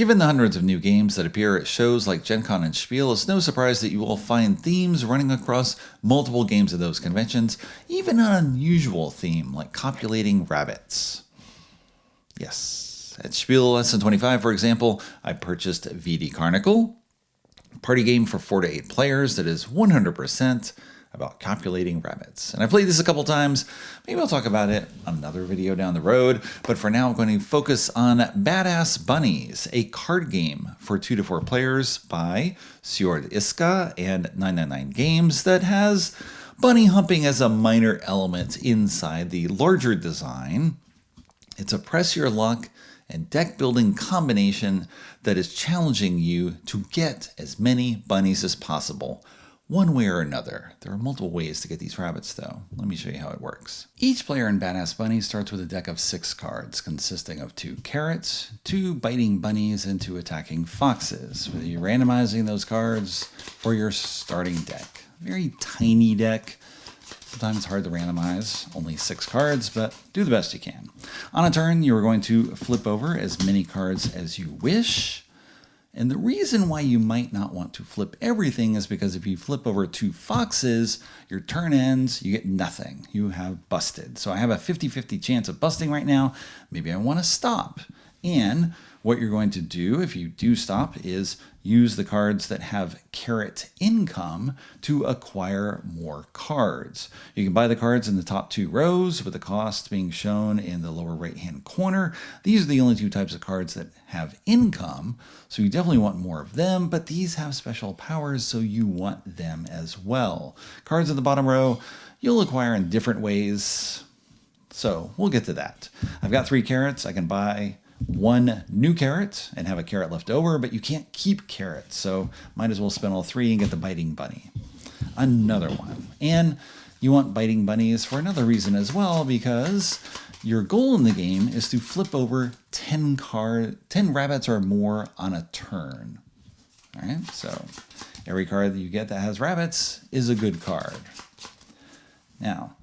Given the hundreds of new games that appear at shows like Gen Con and Spiel, it's no surprise that you will find themes running across multiple games of those conventions, even an unusual theme like copulating rabbits. Yes, at Spiel Lesson 25, for example, I purchased VD Carnicle, a party game for 4 to 8 players that is 100% about copulating rabbits. And I played this a couple times. Maybe I'll talk about it on another video down the road. But for now, I'm going to focus on Badass Bunnies, a card game for 2 to 4 players by Sjord Iska and 999 Games that has bunny humping as a minor element inside the larger design. It's a press your luck and deck building combination that is challenging you to get as many bunnies as possible, one way or another. There are multiple ways to get these rabbits though. Let me show you how it works. Each player in Badass Bunnies starts with a deck of 6 cards consisting of 2 carrots, 2 biting bunnies, and 2 attacking foxes. You're randomizing those cards for your starting deck. Very tiny deck. Sometimes it's hard to randomize, only 6 cards, but do the best you can. On a turn, you are going to flip over as many cards as you wish. And the reason why you might not want to flip everything is because if you flip over 2 foxes, your turn ends, you get nothing. You have busted. So I have a 50-50 chance of busting right now. Maybe I want to stop. And what you're going to do if you do stop is use the cards that have carrot income to acquire more cards. You can buy the cards in the top 2 rows with the cost being shown in the lower right hand corner. These are the only 2 types of cards that have income, so you definitely want more of them, but these have special powers, so you want them as well. Cards in the bottom row you'll acquire in different ways, so we'll get to that. I've got 3 carrots. I can buy 1 new carrot and have a carrot left over, but you can't keep carrots, so might as well spend all 3 and get the biting bunny. Another one. And you want biting bunnies for another reason as well, because your goal in the game is to flip over 10 rabbits or more on a turn. All right, so every card that you get that has rabbits is a good card. Now,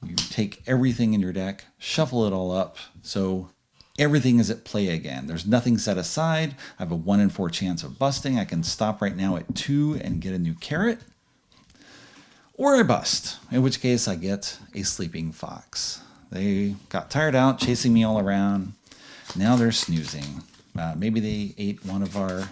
you take everything in your deck, shuffle it all up, so everything is at play again. There's nothing set aside. I have a 1 in 4 chance of busting. I can stop right now at 2 and get a new carrot. Or I bust, in which case I get a sleeping fox. They got tired out chasing me all around. Now they're snoozing. Maybe they ate one of our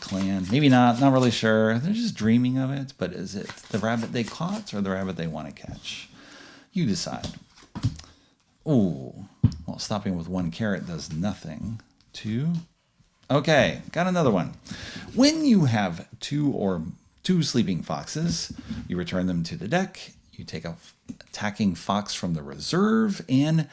clan. Maybe not really sure. They're just dreaming of it, but is it the rabbit they caught or the rabbit they want to catch? You decide. Ooh, well, stopping with 1 carrot does nothing. 2. Okay, got another one. When you have 2 sleeping foxes, you return them to the deck. You take a attacking fox from the reserve and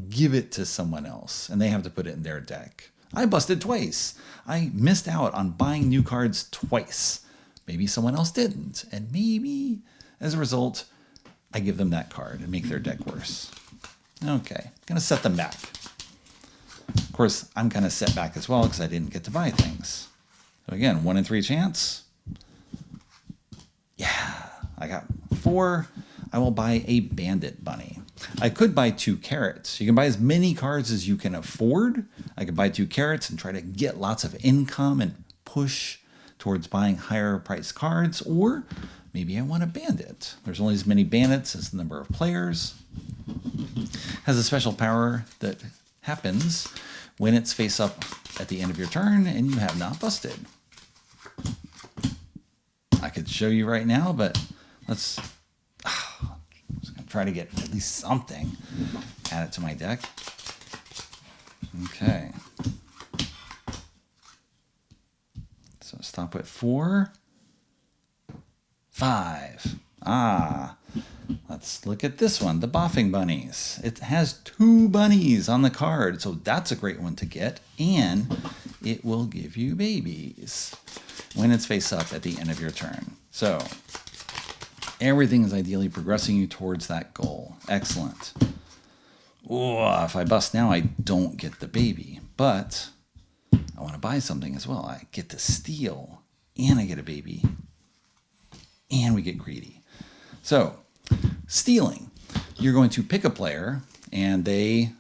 give it to someone else, and they have to put it in their deck. I busted twice. I missed out on buying new cards twice. Maybe someone else didn't, and maybe as a result, I give them that card and make their deck worse. Okay, gonna set them back. Of course, I'm kind of set back as well because I didn't get to buy things. So again, 1 in 3 chance. Yeah, I got 4. I will buy a bandit bunny. I could buy 2 carrots. You can buy as many cards as you can afford. I could buy 2 carrots and try to get lots of income and push towards buying higher priced cards, or maybe I want a bandit. There's only as many bandits as the number of players. Has a special power that happens when it's face up at the end of your turn and you have not busted. I could show you right now, but I'm just gonna try to get at least something. Add it to my deck. Okay. So stop at 4. 5. Let's look at this one, the Boffing Bunnies. It has 2 bunnies on the card, so that's a great one to get, and it will give you babies when it's face up at the end of your turn. So everything is ideally progressing you towards that goal. Excellent. Ooh, if I bust now, I don't get the baby, but I want to buy something as well. I get to steal, and I get a baby, and we get greedy. So, stealing. You're going to pick a player, and they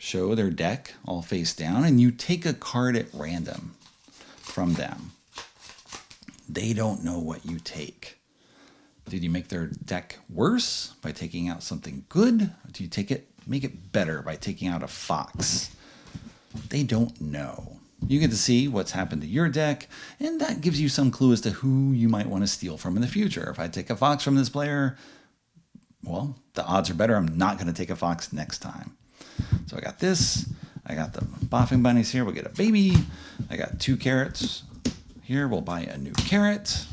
show their deck all face down, and you take a card at random from them. They don't know what you take. Did you make their deck worse by taking out something good? Or do you make it better by taking out a fox? They don't know. You get to see what's happened to your deck, and that gives you some clue as to who you might want to steal from in the future. If I take a fox from this player, well, the odds are better I'm not going to take a fox next time. So I got this. I got the Boffing Bunnies here. We'll get a baby. I got 2 carrots. Here we'll buy a new carrot.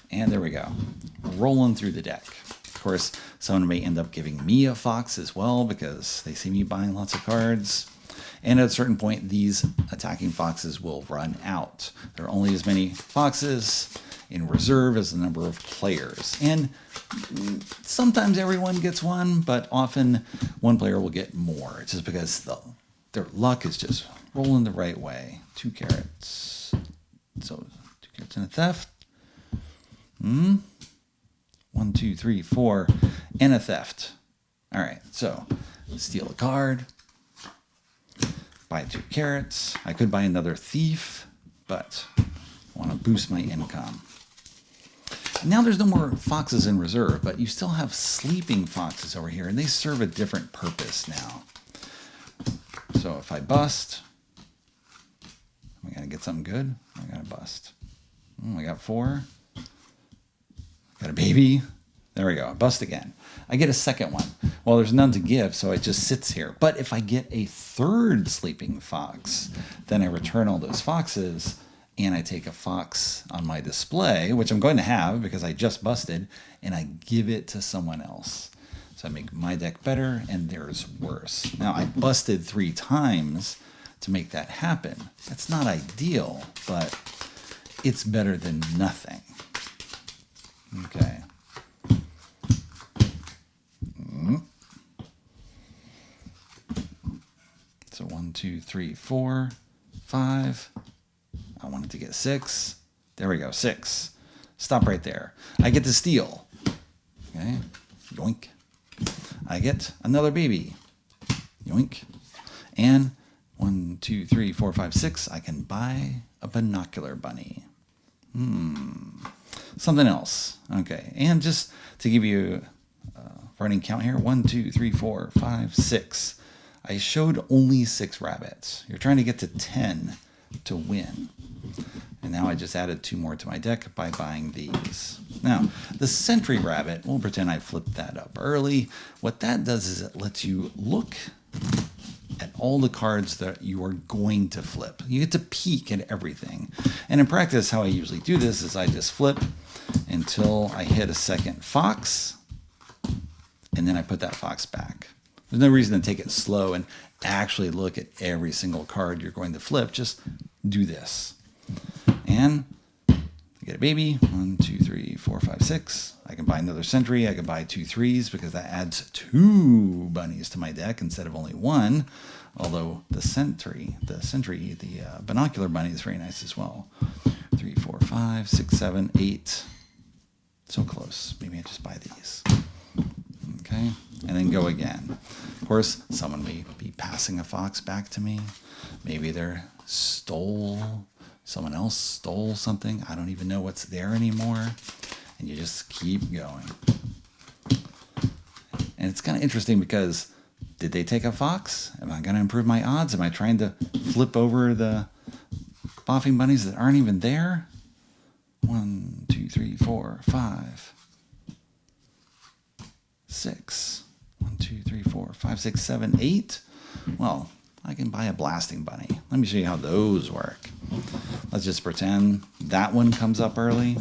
And there we go. Rolling through the deck. Of course, someone may end up giving me a fox as well because they see me buying lots of cards. And at a certain point, these attacking foxes will run out. There are only as many foxes in reserve as the number of players. And sometimes everyone gets one, but often one player will get more just because their luck is just rolling the right way. 2 carrots. So 2 carrots and a theft. 1, 2, 3, 4, and a theft. All right, so steal a card. Buy 2 carrots. I could buy another thief, but I want to boost my income. Now there's no more foxes in reserve, but you still have sleeping foxes over here, and they serve a different purpose now. So if I bust, am I going to get something good? I got to bust. I got 4. Got a baby. There we go. I bust again. I get a second one. Well, there's none to give, so it just sits here. But if I get a 3rd sleeping fox, then I return all those foxes, and I take a fox on my display, which I'm going to have because I just busted, and I give it to someone else. So I make my deck better, and theirs worse. Now, I busted 3 times to make that happen. That's not ideal, but it's better than nothing. Okay. So 1, 2, 3, 4, 5. I wanted to get 6. There we go, 6. Stop right there. I get to steal. Okay, yoink. I get another baby. Yoink. And 1, 2, 3, 4, 5, 6. I can buy a binocular bunny. Something else. Okay, and just to give you a running count here, 1, 2, 3, 4, 5, 6. I showed only 6 rabbits. You're trying to get to 10 to win. And now I just added 2 more to my deck by buying these. Now, the sentry rabbit, we'll pretend I flipped that up early. What that does is it lets you look at all the cards that you are going to flip. You get to peek at everything. And in practice, how I usually do this is I just flip until I hit a second fox, and then I put that fox back. There's no reason to take it slow and actually look at every single card you're going to flip. Just do this. And I get a baby. 1, 2, 3, 4, 5, 6. I can buy another sentry. I can buy 2 3s because that adds 2 bunnies to my deck instead of only 1. Although the binocular bunny is very nice as well. 3, 4, 5, 6, 7, 8. So close. Maybe I just buy these. Okay, and then go again. Of course, someone may be passing a fox back to me. Maybe someone else stole something. I don't even know what's there anymore. And you just keep going. And it's kind of interesting because did they take a fox? Am I going to improve my odds? Am I trying to flip over the Boffing Bunnies that aren't even there? 1, 2, 3, 4, 5. 6. 1, 2, 3, 4, 5, 6, 7, 8. Well, I can buy a blasting bunny. Let me show you how those work. Let's just pretend that one comes up early.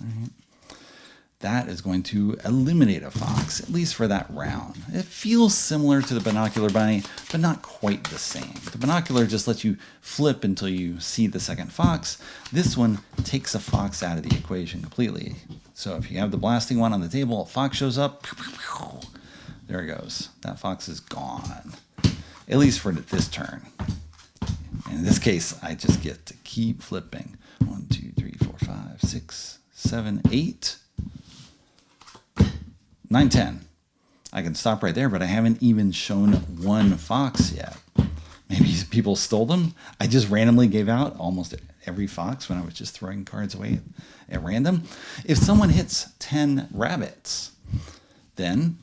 All right. That is going to eliminate a fox, at least for that round. It feels similar to the binocular bunny, but not quite the same. The binocular just lets you flip until you see the second fox. This one takes a fox out of the equation completely. So if you have the blasting one on the table, a fox shows up, there it goes. That fox is gone, at least for this turn. In this case, I just get to keep flipping. 1, 2, 3, 4, 5, 6, 7, 8. 9, 10. I can stop right there, but I haven't even shown one fox yet. Maybe people stole them. I just randomly gave out almost every fox when I was just throwing cards away at random. If someone hits 10 rabbits, then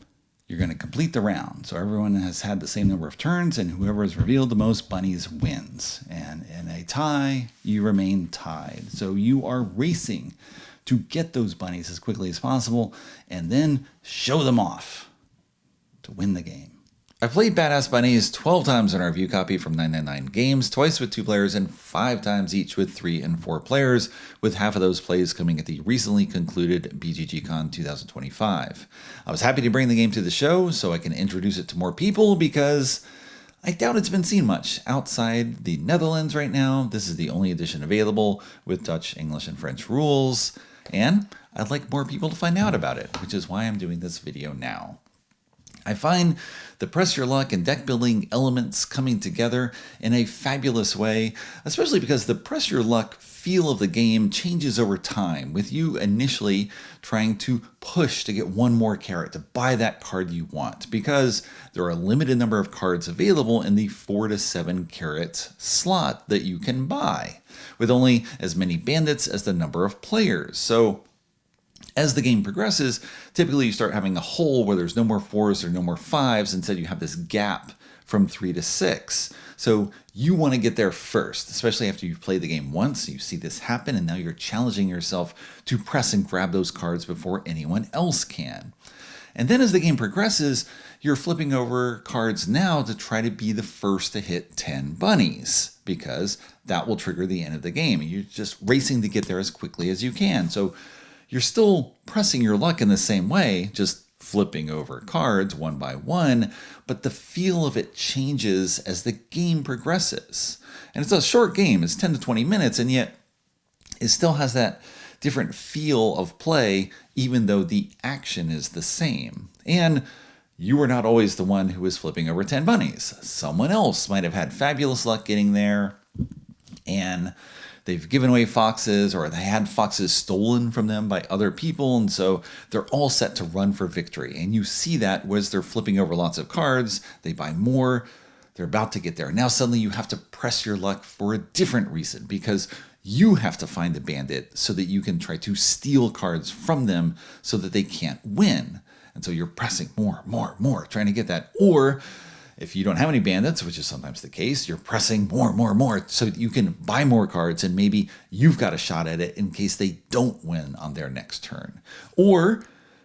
you're going to complete the round. So everyone has had the same number of turns, and whoever has revealed the most bunnies wins. And in a tie, you remain tied. So you are racing to get those bunnies as quickly as possible and then show them off to win the game. I've played Badass Bunnies 12 times on our review copy from 999 Games, twice with 2 players and 5 times each with 3 and 4 players, with half of those plays coming at the recently concluded BGGCon 2025. I was happy to bring the game to the show so I can introduce it to more people because I doubt it's been seen much outside the Netherlands right now. This is the only edition available with Dutch, English, and French rules, and I'd like more people to find out about it, which is why I'm doing this video now. I find the press your luck and deck building elements coming together in a fabulous way, especially because the press your luck feel of the game changes over time, with you initially trying to push to get one more carrot to buy that card you want, because there are a limited number of cards available in the 4 to 7 carrot slot that you can buy, with only as many bandits as the number of players. So as the game progresses, typically you start having a hole where there's no more 4s or no more 5s. Instead, you have this gap from 3 to 6. So you want to get there first, especially after you've played the game once. You see this happen, and now you're challenging yourself to press and grab those cards before anyone else can. And then as the game progresses, you're flipping over cards now to try to be the first to hit 10 bunnies, because that will trigger the end of the game. You're just racing to get there as quickly as you can. So you're still pressing your luck in the same way, just flipping over cards one by one, but the feel of it changes as the game progresses. And it's a short game, it's 10 to 20 minutes, and yet it still has that different feel of play, even though the action is the same. And you are not always the one who is flipping over 10 bunnies. Someone else might have had fabulous luck getting there, and they've given away foxes, or they had foxes stolen from them by other people, and so they're all set to run for victory. And you see that as they're flipping over lots of cards, they buy more, they're about to get there. Now suddenly you have to press your luck for a different reason, because you have to find the bandit so that you can try to steal cards from them so that they can't win. And so you're pressing more, trying to get that. Or if you don't have any bandits, which is sometimes the case, you're pressing more so that you can buy more cards, and maybe you've got a shot at it in case they don't win on their next turn. Or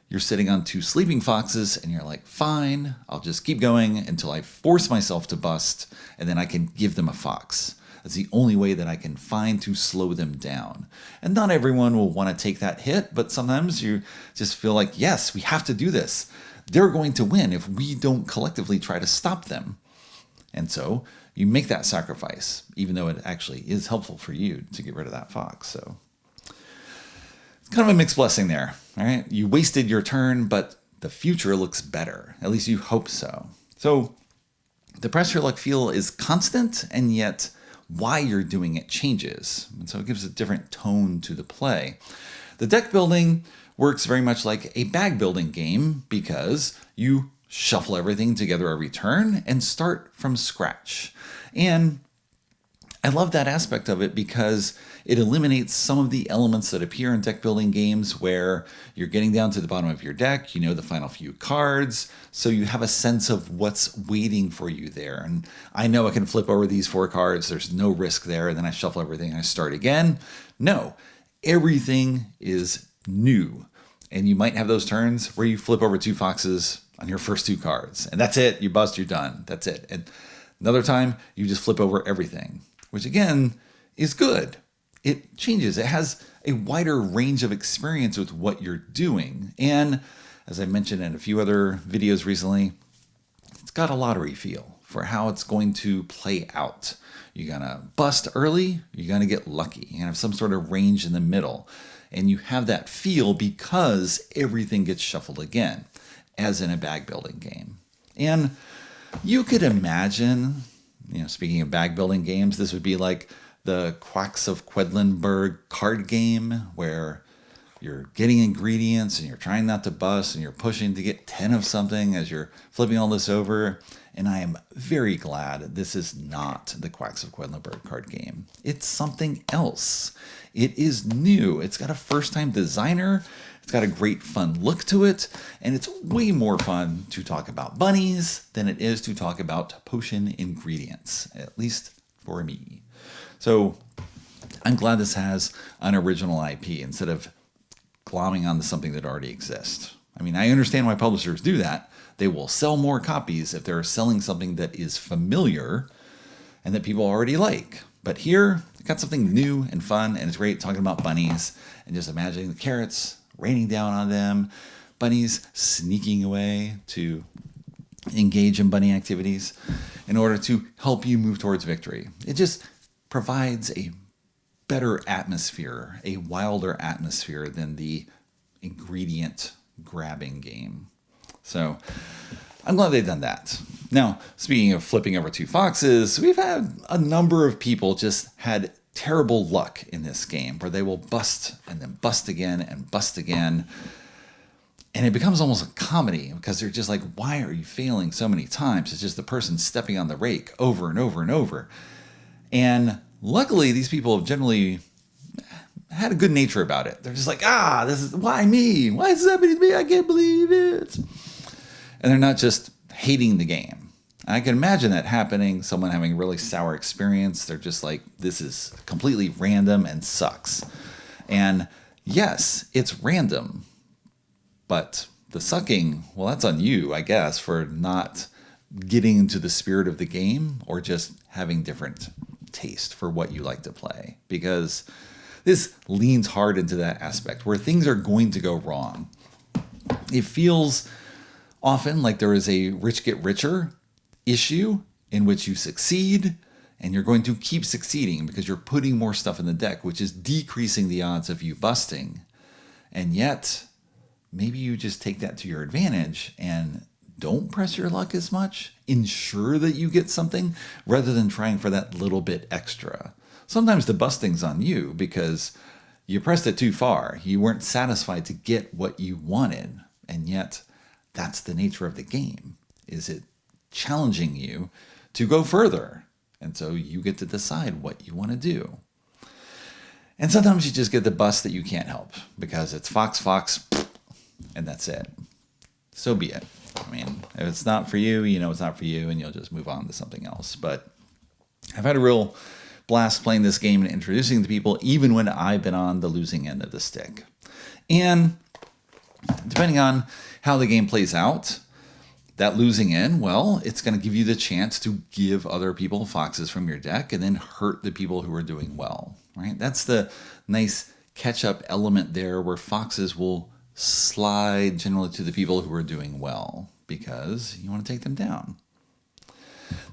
you're sitting on 2 sleeping foxes and you're like, fine, I'll just keep going until I force myself to bust, and then I can give them a fox. That's the only way that I can find to slow them down. And not everyone will want to take that hit, but sometimes you just feel like, yes, we have to do this. They're going to win if we don't collectively try to stop them. And so you make that sacrifice, even though it actually is helpful for you to get rid of that fox. So it's kind of a mixed blessing there. All right, you wasted your turn, but the future looks better. At least you hope so. So the press your luck feel is constant, and yet why you're doing it changes. And so it gives a different tone to the play. The deck building works very much like a bag building game, because you shuffle everything together every turn and start from scratch. And I love that aspect of it because it eliminates some of the elements that appear in deck building games where you're getting down to the bottom of your deck, you know the final few cards, so you have a sense of what's waiting for you there. And I know I can flip over these 4 cards, there's no risk there, and then I shuffle everything and I start again. No, everything is new. And you might have those turns where you flip over 2 foxes on your first 2 cards, and that's it, you bust, you're done, that's it. And another time, you just flip over everything, which again is good. It changes, it has a wider range of experience with what you're doing. And as I mentioned in a few other videos recently, it's got a lottery feel for how it's going to play out. You're gonna bust early, you're gonna get lucky, you're gonna have some sort of range in the middle. And you have that feel because everything gets shuffled again, as in a bag building game. And you could imagine, speaking of bag building games, this would be like the Quacks of Quedlinburg card game, where you're getting ingredients and you're trying not to bust and you're pushing to get 10 of something as you're flipping all this over. And I am very glad this is not the Quacks of Quedlinburg card game. It's something else. It is new. It's got a first-time designer. It's got a great fun look to it. And it's way more fun to talk about bunnies than it is to talk about potion ingredients, at least for me. So I'm glad this has an original IP instead of glomming onto something that already exists. I mean, I understand why publishers do that. They will sell more copies if they're selling something that is familiar and that people already like. But here, I got something new and fun, and it's great talking about bunnies and just imagining the carrots raining down on them, bunnies sneaking away to engage in bunny activities in order to help you move towards victory. It just provides a better atmosphere, a wilder atmosphere than the ingredient grabbing game. So I'm glad they've done that. Now, speaking of flipping over two foxes, we've had a number of people just had terrible luck in this game where they will bust and then bust again and bust again. And it becomes almost a comedy because they're just like, why are you failing so many times? It's just the person stepping on the rake over and over and over. And luckily, these people have generally had a good nature about it. They're just like, this is, why me? Why is this happening to me? I can't believe it. And they're not just hating the game. I can imagine that happening, someone having a really sour experience. They're just like, this is completely random and sucks. And yes, it's random. But the sucking, well, that's on you, I guess, for not getting into the spirit of the game or just having different taste for what you like to play. Because this leans hard into that aspect where things are going to go wrong. It feels often like there is a rich get richer issue in which you succeed and you're going to keep succeeding because you're putting more stuff in the deck, which is decreasing the odds of you busting. And yet, maybe you just take that to your advantage and don't press your luck as much. Ensure that you get something rather than trying for that little bit extra. Sometimes the busting's on you because you pressed it too far. You weren't satisfied to get what you wanted. And yet, that's the nature of the game. Is it challenging you to go further? And so you get to decide what you want to do. And sometimes you just get the bust that you can't help because it's fox, and that's it. So be it. I mean, if it's not for you, you know it's not for you, and you'll just move on to something else. But I've had a real blast playing this game and introducing it to people, even when I've been on the losing end of the stick. And depending on how the game plays out, that losing end, well, it's going to give you the chance to give other people foxes from your deck and then hurt the people who are doing well, right? That's the nice catch-up element there where foxes will slide generally to the people who are doing well because you want to take them down.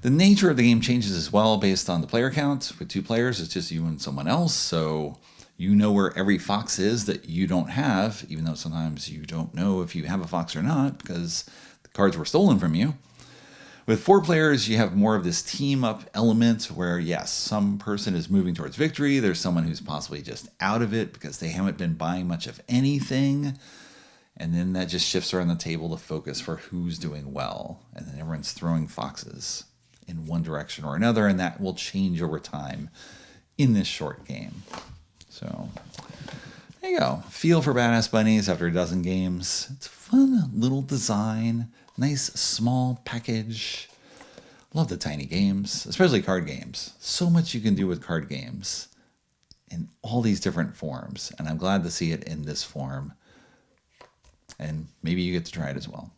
The nature of the game changes as well based on the player count. With 2 players, it's just you and someone else, so you know where every fox is that you don't have, even though sometimes you don't know if you have a fox or not because the cards were stolen from you. With 4 players, you have more of this team-up element where, yes, some person is moving towards victory. There's someone who's possibly just out of it because they haven't been buying much of anything. And then that just shifts around the table to focus for who's doing well. And then everyone's throwing foxes in one direction or another, and that will change over time in this short game. So there you go. Feel for Badass Bunnies after a dozen games. It's a fun little design. Nice small package. Love the tiny games, especially card games. So much you can do with card games in all these different forms. And I'm glad to see it in this form. And maybe you get to try it as well.